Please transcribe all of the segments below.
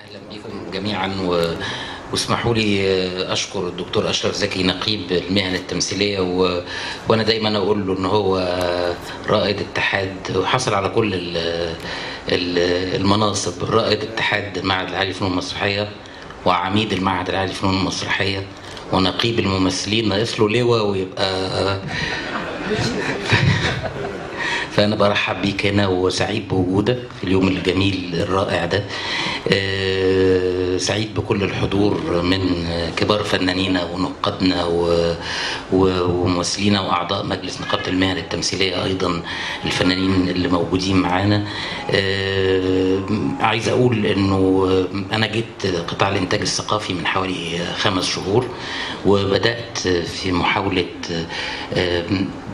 أهلا بكم جميعا واسمحوا لي أشكر الدكتور أشرف زكي نقيب المهن التمثيلية وأنا دايما أقول له إن هو رائد اتحاد وحصل على كل المناصب، رائد اتحاد المعهد العالي للفنون المسرحية وعميد المعهد العالي للفنون المسرحية ونقيب الممثلين، ناقص له لواء ويبقى فأنا برحب بيك هنا وسعيد بوجودك في اليوم الجميل الرائع ده. سعيد بكل الحضور من كبار فنانينا ونقادنا وممثلينا وأعضاء مجلس نقابة المهن التمثيلية، أيضا الفنانين اللي موجودين معانا. عايز أقول إنه أنا جيت قطاع الإنتاج الثقافي من حوالي 5 شهور، وبدأت في محاولة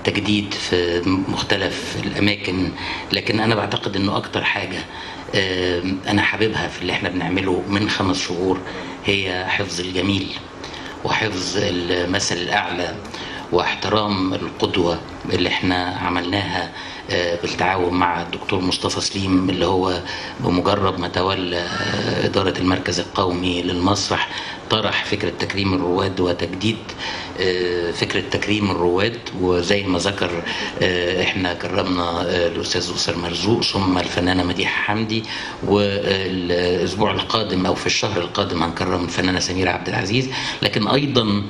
تجديد في مختلف الأماكن، لكن أنا بعتقد إنه أكتر حاجة أنا حاببها في اللي احنا بنعمله من 5 شهور هي حفظ الجميل وحفظ المثل الأعلى واحترام القدوة اللي احنا عملناها بالتعاون مع الدكتور مصطفى سليم، اللي هو بمجرد ما تولى إدارة المركز القومي للمسرح طرح فكرة تكريم الرواد وتجديد فكرة تكريم الرواد. وزي ما ذكر احنا كرمنا الأستاذ أسر مرزوق ثم الفنانة مديحة حمدي، والأسبوع القادم أو في الشهر القادم هنكرم الفنانة سميرة عبد العزيز، لكن أيضا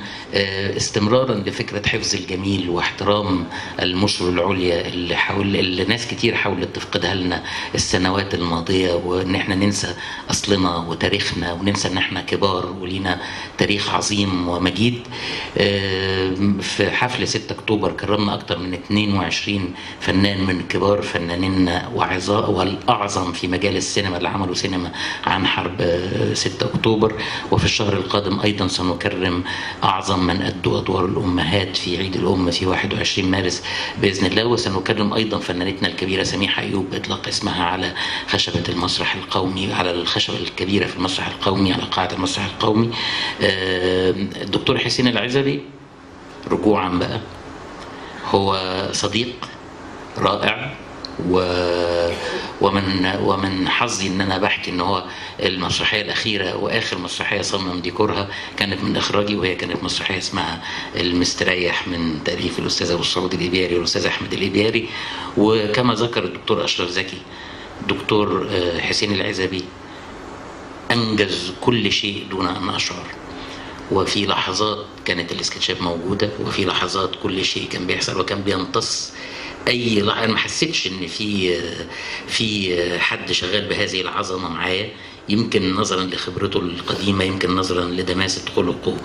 استمرارا لفكرة حفظ الجميل واحترام المصر العليا اللي ناس كتير حاولت تفقدها لنا السنوات الماضية، وإن احنا ننسى أصلنا وتاريخنا وننسى إن احنا كبار ولينا تاريخ عظيم ومجيد. في حفل 6 أكتوبر كرمنا أكثر من 22 فنان من كبار فنانينا والأعظم في مجال السينما اللي عملوا سينما عن حرب 6 أكتوبر. وفي الشهر القادم أيضا سنكرم أعظم من أدوا أدوار الأمهات في عيد الأم في 21 مارس بإذن الله. وسنكرم أيضا فنانتنا الكبيرة سميحة أيوب بإطلاق اسمها على خشبة المسرح القومي، على الخشبة الكبيرة في المسرح القومي، على قاعة المسرح القومي. الدكتور حسين العزبي رجوعا بقى هو صديق رائع، ومن حظي ان انا بحكي ان هو المسرحيه الاخيره واخر مسرحيه صمم ديكورها كانت من اخراجي، وهي كانت مسرحيه اسمها المستريح من تاليف الاستاذ ابو السعود الابياري والاستاذ احمد الابياري. وكما ذكر الدكتور اشرف زكي، الدكتور حسين العزبي انجز كل شيء دون ان اشعر، وفي لحظات كانت الاسكتشات موجوده، وفي لحظات كل شيء كان بيحصل وكان بيمتص اي لحظه. انا ما حسيتش ان في حد شغال بهذه العظمه معايا، يمكن نظرا لخبرته القديمه، يمكن نظرا لدماسه خلقه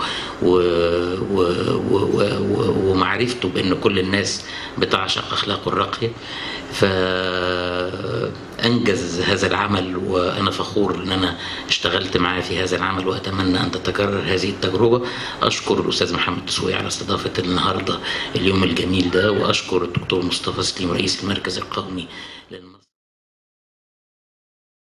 ومعرفته بان كل الناس بتعشق اخلاقه الراقيه، فانجز هذا العمل. وانا فخور ان انا اشتغلت معاه في هذا العمل، واتمنى ان تتكرر هذه التجربه. اشكر الاستاذ محمد دسوقي على استضافه النهارده اليوم الجميل ده، واشكر الدكتور مصطفى سليم رئيس المركز القومي للمسرح.